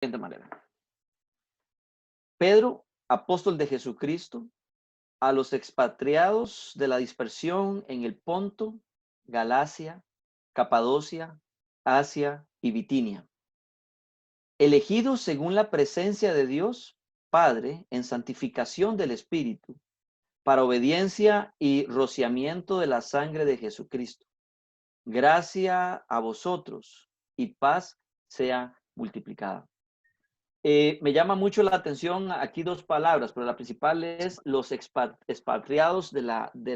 siguiente manera. Pedro, apóstol de Jesucristo, a los expatriados de la dispersión en el Ponto, Galacia, Capadocia, Asia y Bitinia, elegidos según la presencia de Dios Padre en santificación del Espíritu, para obediencia y rociamiento de la sangre de Jesucristo. Gracia a vosotros y paz sea multiplicada. Me llama mucho la atención aquí dos palabras, pero la principal es los expatriados de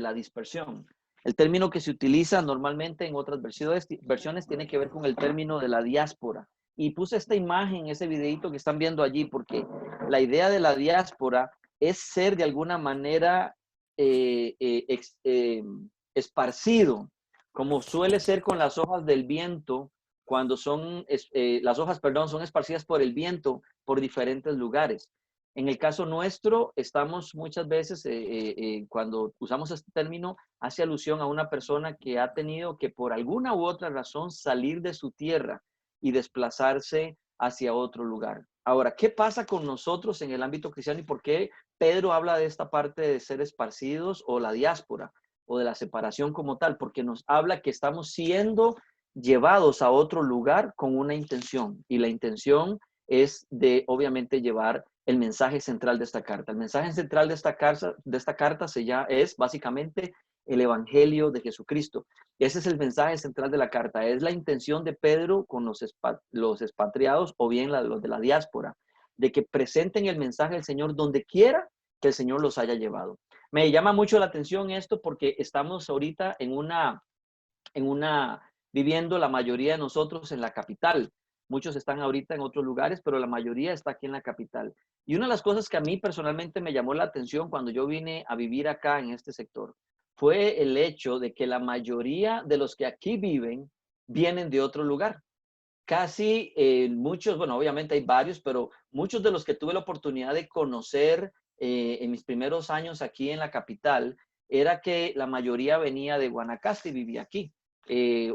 la dispersión. El término que se utiliza normalmente en otras versiones tiene que ver con el término de la diáspora. Y puse esta imagen, ese videito que están viendo allí, porque la idea de la diáspora es ser de alguna manera esparcido, como suele ser con las hojas del viento, cuando las hojas, perdón, son esparcidas por el viento por diferentes lugares. En el caso nuestro, estamos muchas veces, cuando usamos este término, hace alusión a una persona que ha tenido que por alguna u otra razón salir de su tierra y desplazarse hacia otro lugar. Ahora, ¿qué pasa con nosotros en el ámbito cristiano y por qué Pedro habla de esta parte de ser esparcidos o la diáspora o de la separación como tal? Porque nos habla que estamos siendo llevados a otro lugar con una intención, y la intención es de obviamente llevar el mensaje central de esta carta. El mensaje central de esta carta es básicamente el evangelio de Jesucristo. Ese es el mensaje central de la carta, es la intención de Pedro con los expatriados o bien los de la diáspora, de que presenten el mensaje del Señor donde quiera que el Señor los haya llevado. Me llama mucho la atención esto porque estamos ahorita viviendo la mayoría de nosotros en la capital. Muchos están ahorita en otros lugares, pero la mayoría está aquí en la capital. Y una de las cosas que a mí personalmente me llamó la atención cuando yo vine a vivir acá en este sector fue el hecho de que la mayoría de los que aquí viven vienen de otro lugar. Casi muchos, bueno, obviamente hay varios, pero muchos de los que tuve la oportunidad de conocer en mis primeros años aquí en la capital, era que la mayoría venía de Guanacaste y vivía aquí.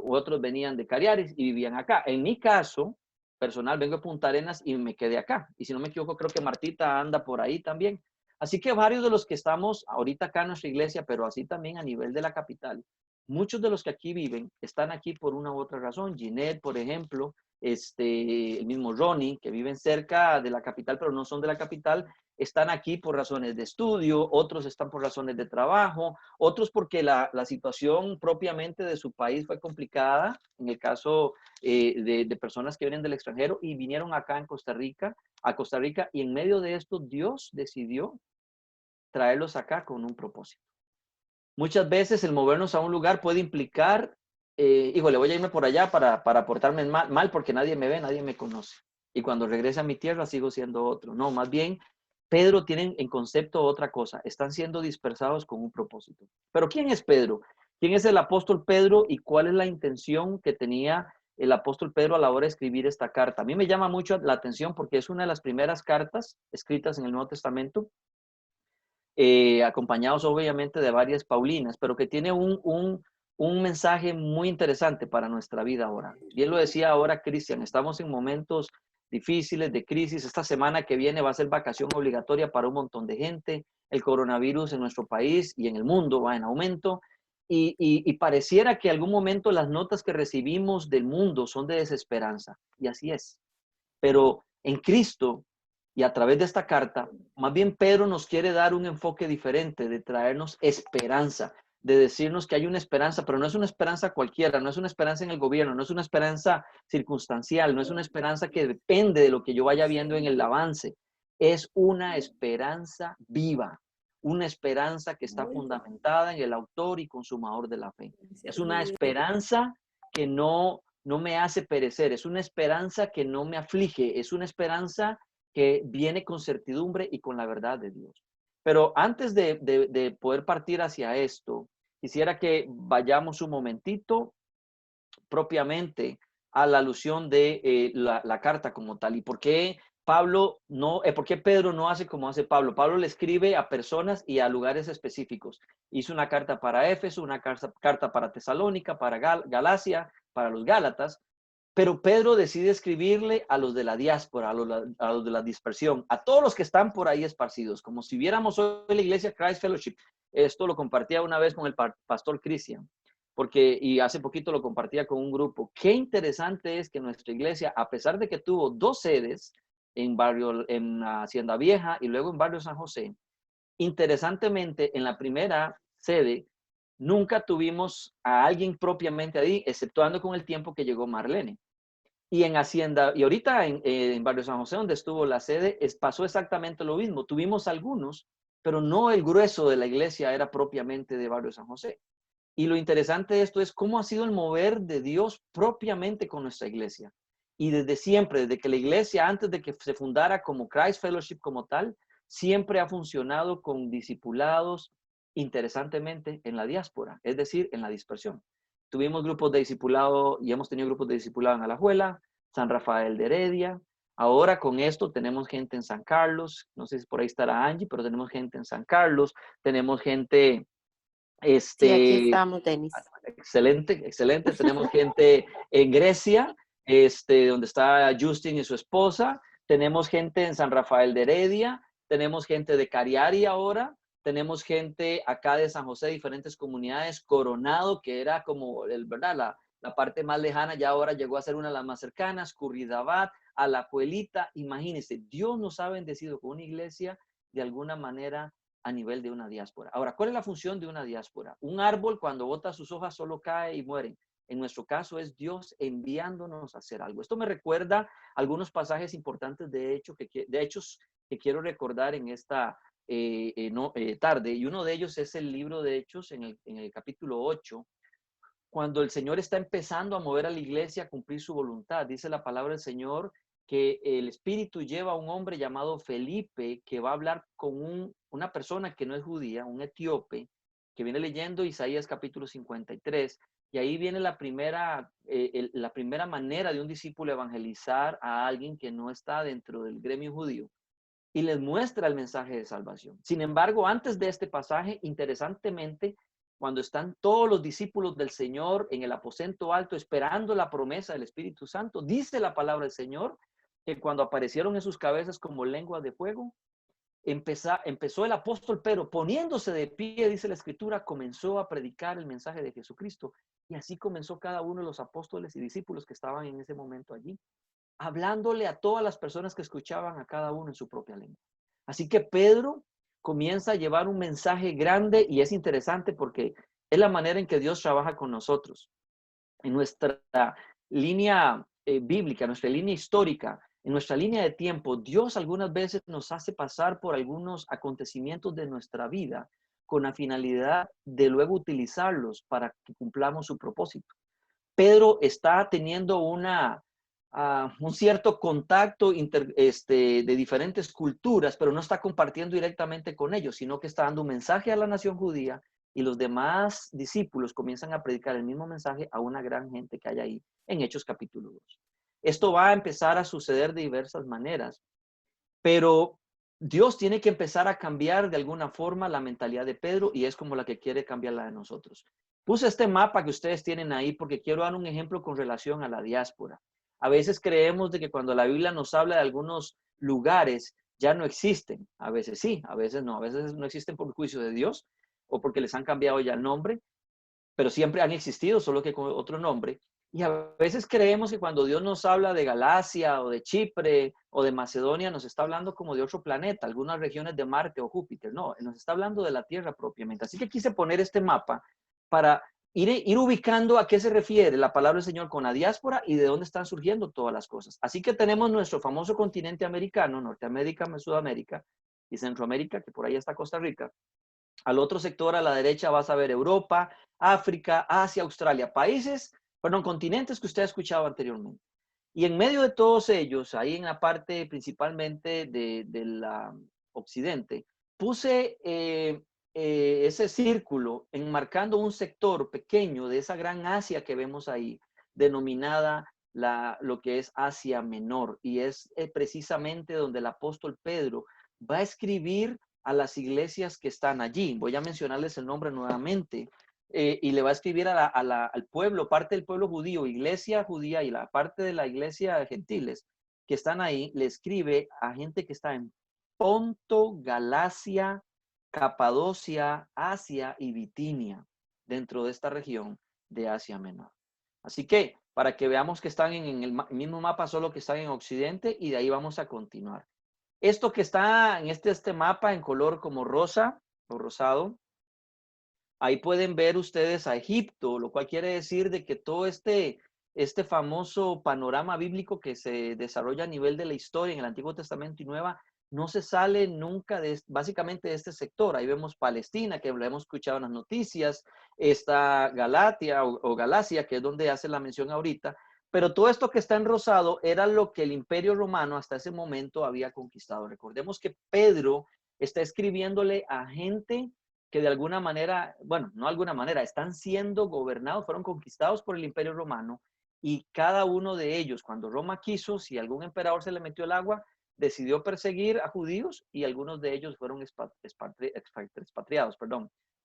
Otros venían de Cariaris y vivían acá. En mi caso personal, vengo de Punta Arenas y me quedé acá. Y si no me equivoco, creo que Martita anda por ahí también. Así que varios de los que estamos ahorita acá en nuestra iglesia, pero así también a nivel de la capital, muchos de los que aquí viven están aquí por una u otra razón. Ginette, por ejemplo, el mismo Ronnie, que viven cerca de la capital, pero no son de la capital, están aquí por razones de estudio, otros están por razones de trabajo, otros porque la situación propiamente de su país fue complicada, en el caso de personas que vienen del extranjero y vinieron acá a Costa Rica, y en medio de esto Dios decidió traerlos acá con un propósito. Muchas veces el movernos a un lugar puede implicar, híjole, voy a irme por allá para portarme mal porque nadie me ve, nadie me conoce. Y cuando regrese a mi tierra sigo siendo otro. No, más bien, Pedro tiene en concepto otra cosa. Están siendo dispersados con un propósito. Pero ¿quién es Pedro? ¿Quién es el apóstol Pedro y cuál es la intención que tenía el apóstol Pedro a la hora de escribir esta carta? A mí me llama mucho la atención porque es una de las primeras cartas escritas en el Nuevo Testamento, acompañados obviamente de varias Paulinas, pero que tiene un mensaje muy interesante para nuestra vida ahora. Bien lo decía ahora Cristian, estamos en momentos difíciles de crisis. Esta semana que viene va a ser vacación obligatoria para un montón de gente. El coronavirus en nuestro país y en el mundo va en aumento. Y pareciera que en algún momento las notas que recibimos del mundo son de desesperanza. Y así es. Pero en Cristo y a través de esta carta, más bien Pedro nos quiere dar un enfoque diferente, de traernos esperanza, de decirnos que hay una esperanza, pero no es una esperanza cualquiera, no es una esperanza en el gobierno, no es una esperanza circunstancial, no es una esperanza que depende de lo que yo vaya viendo en el avance, es una esperanza viva, una esperanza que está fundamentada en el autor y consumador de la fe. Es una esperanza que no me hace perecer, es una esperanza que no me aflige, es una esperanza que viene con certidumbre y con la verdad de Dios. Pero antes de poder partir hacia esto, quisiera que vayamos un momentito propiamente a la alusión de la carta como tal. ¿Y por qué por qué Pedro no hace como hace Pablo? Pablo le escribe a personas y a lugares específicos. Hizo una carta para Éfeso, una carta para Tesalónica, para Galacia, para los Gálatas. Pero Pedro decide escribirle a los de la diáspora, a los de la dispersión, a todos los que están por ahí esparcidos, como si viéramos hoy la iglesia Christ Fellowship. Esto lo compartía una vez con el pastor Cristian, y hace poquito lo compartía con un grupo. Qué interesante es que nuestra iglesia, a pesar de que tuvo 2 sedes en Hacienda Vieja y luego en Barrio San José, interesantemente, en la primera sede, nunca tuvimos a alguien propiamente ahí, exceptuando con el tiempo que llegó Marlene. Y en Hacienda, y ahorita en Barrio San José, donde estuvo la sede, pasó exactamente lo mismo. Tuvimos algunos, pero no el grueso de la iglesia era propiamente de Barrio San José. Y lo interesante de esto es cómo ha sido el mover de Dios propiamente con nuestra iglesia. Y desde siempre, desde que la iglesia, antes de que se fundara como Christ Fellowship como tal, siempre ha funcionado con discipulados, interesantemente, en la diáspora, es decir, en la dispersión. Tuvimos grupos de discipulado y hemos tenido grupos de discipulado en Alajuela, San Rafael de Heredia. Ahora con esto tenemos gente en San Carlos, no sé si por ahí estará Angie, pero tenemos gente en San Carlos, tenemos gente, Sí, aquí estamos, Denis. excelente, excelente, tenemos gente en Grecia, donde está Justin y su esposa, tenemos gente en San Rafael de Heredia, tenemos gente de Cariari ahora, tenemos gente acá de San José, diferentes comunidades, Coronado, que era como, ¿verdad? La parte más lejana, ya ahora llegó a ser una de las más cercanas, Curridabat, Alajuelita. Imagínense, Dios nos ha bendecido con una iglesia de alguna manera a nivel de una diáspora. Ahora, ¿cuál es la función de una diáspora? Un árbol cuando bota sus hojas solo cae y muere. En nuestro caso es Dios enviándonos a hacer algo. Esto me recuerda algunos pasajes importantes de hechos que quiero recordar en esta tarde. Y uno de ellos es el libro de Hechos en el capítulo 8, cuando el Señor está empezando a mover a la iglesia a cumplir su voluntad. Dice la palabra del Señor que el Espíritu lleva a un hombre llamado Felipe que va a hablar con una persona que no es judía, un etíope, que viene leyendo Isaías capítulo 53, y ahí viene la primera manera de un discípulo evangelizar a alguien que no está dentro del gremio judío, y les muestra el mensaje de salvación. Sin embargo, antes de este pasaje, interesantemente, cuando están todos los discípulos del Señor en el aposento alto esperando la promesa del Espíritu Santo, dice la palabra del Señor que cuando aparecieron en sus cabezas como lenguas de fuego, empezó el apóstol Pedro, poniéndose de pie, dice la Escritura, comenzó a predicar el mensaje de Jesucristo. Y así comenzó cada uno de los apóstoles y discípulos que estaban en ese momento allí, hablándole a todas las personas que escuchaban a cada uno en su propia lengua. Así que Pedro comienza a llevar un mensaje grande, y es interesante porque es la manera en que Dios trabaja con nosotros. En nuestra línea bíblica, nuestra línea histórica, en nuestra línea de tiempo, Dios algunas veces nos hace pasar por algunos acontecimientos de nuestra vida con la finalidad de luego utilizarlos para que cumplamos su propósito. Pedro está teniendo un cierto contacto de diferentes culturas, pero no está compartiendo directamente con ellos, sino que está dando un mensaje a la nación judía, y los demás discípulos comienzan a predicar el mismo mensaje a una gran gente que hay ahí en Hechos capítulo 2. Esto va a empezar a suceder de diversas maneras, pero Dios tiene que empezar a cambiar de alguna forma la mentalidad de Pedro, y es como la que quiere cambiar la de nosotros. Puse este mapa que ustedes tienen ahí porque quiero dar un ejemplo con relación a la diáspora. A veces creemos de que cuando la Biblia nos habla de algunos lugares ya no existen. A veces sí, a veces no. A veces no existen por juicio de Dios o porque les han cambiado ya el nombre, pero siempre han existido, solo que con otro nombre. Y a veces creemos que cuando Dios nos habla de Galacia o de Chipre o de Macedonia, nos está hablando como de otro planeta, algunas regiones de Marte o Júpiter. No, nos está hablando de la Tierra propiamente. Así que quise poner este mapa para ir ubicando a qué se refiere la palabra del Señor con la diáspora y de dónde están surgiendo todas las cosas. Así que tenemos nuestro famoso continente americano, Norteamérica, Sudamérica y Centroamérica, que por ahí está Costa Rica. Al otro sector, a la derecha, vas a ver Europa, África, Asia, Australia, continentes que usted ha escuchado anteriormente. Y en medio de todos ellos, ahí en la parte principalmente del occidente, puse ese círculo enmarcando un sector pequeño de esa gran Asia que vemos ahí, denominada lo que es Asia Menor. Y es precisamente donde el apóstol Pedro va a escribir a las iglesias que están allí. Voy a mencionarles el nombre nuevamente. y le va a escribir al pueblo, parte del pueblo judío, iglesia judía y la parte de la iglesia de gentiles que están ahí, le escribe a gente que está en Ponto, Galacia, Capadocia, Asia y Bitinia, dentro de esta región de Asia Menor. Así que, para que veamos que están en el mismo mapa, solo que están en Occidente, y de ahí vamos a continuar. Esto que está en este mapa en color como rosa o rosado, ahí pueden ver ustedes a Egipto, lo cual quiere decir de que todo este famoso panorama bíblico que se desarrolla a nivel de la historia en el Antiguo Testamento y Nueva, no se sale nunca básicamente de este sector. Ahí vemos Palestina, que lo hemos escuchado en las noticias, está Galatia o Galacia, que es donde hace la mención ahorita, pero todo esto que está en rosado era lo que el Imperio Romano hasta ese momento había conquistado. Recordemos que Pedro está escribiéndole a gente que de alguna manera, bueno, no de alguna manera, están siendo gobernados, fueron conquistados por el Imperio Romano, y cada uno de ellos, cuando Roma quiso, si algún emperador se le metió el agua, decidió perseguir a judíos, y algunos de ellos fueron expatriados,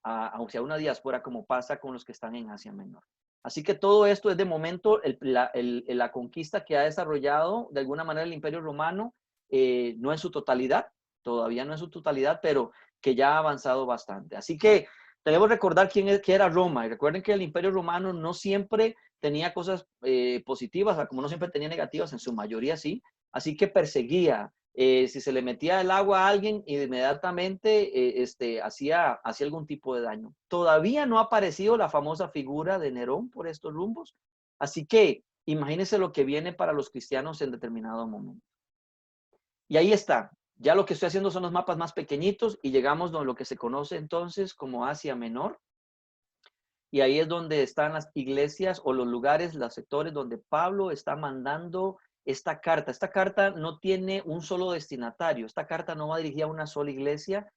hacia una diáspora, como pasa con los que están en Asia Menor. Así que todo esto es de momento la conquista que ha desarrollado de alguna manera el Imperio Romano, no en su totalidad, todavía no en su totalidad, pero que ya ha avanzado bastante. Así que debemos recordar qué era Roma. Y recuerden que el Imperio Romano no siempre tenía cosas positivas, como no siempre tenía negativas, en su mayoría sí. Así que perseguía. Si se le metía el agua a alguien, inmediatamente hacía algún tipo de daño. Todavía no ha aparecido la famosa figura de Nerón por estos rumbos. Así que imagínense lo que viene para los cristianos en determinado momento. Y ahí está. Ya lo que estoy haciendo son los mapas más pequeñitos y llegamos a lo que se conoce entonces como Asia Menor. Y ahí es donde están las iglesias o los lugares, los sectores donde Pablo está mandando esta carta. Esta carta no tiene un solo destinatario. Esta carta no va dirigida a una sola iglesia.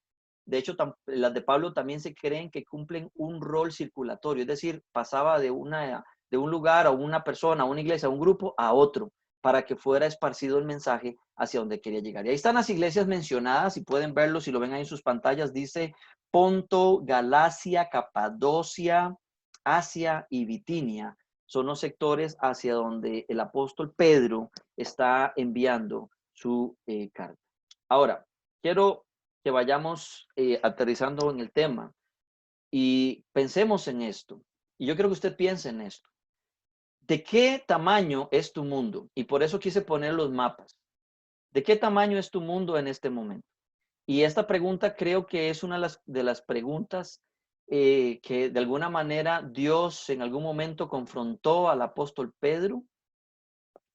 De hecho, las de Pablo también se creen que cumplen un rol circulatorio. Es decir, pasaba de un lugar a una persona, a una iglesia, a un grupo, a otro, para que fuera esparcido el mensaje hacia donde quería llegar. Y ahí están las iglesias mencionadas, y pueden verlo, si lo ven ahí en sus pantallas, dice Ponto, Galacia, Capadocia, Asia y Bitinia. Son los sectores hacia donde el apóstol Pedro está enviando su carta. Ahora, quiero que vayamos aterrizando en el tema y pensemos en esto. Y yo creo que usted piense en esto. ¿De qué tamaño es tu mundo? Y por eso quise poner los mapas. ¿De qué tamaño es tu mundo en este momento? Y esta pregunta creo que es una de las preguntas que de alguna manera Dios en algún momento confrontó al apóstol Pedro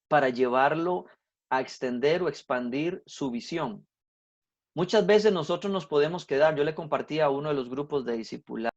para llevarlo a extender o expandir su visión. Muchas veces nosotros nos podemos quedar, yo le compartí a uno de los grupos de discipulado,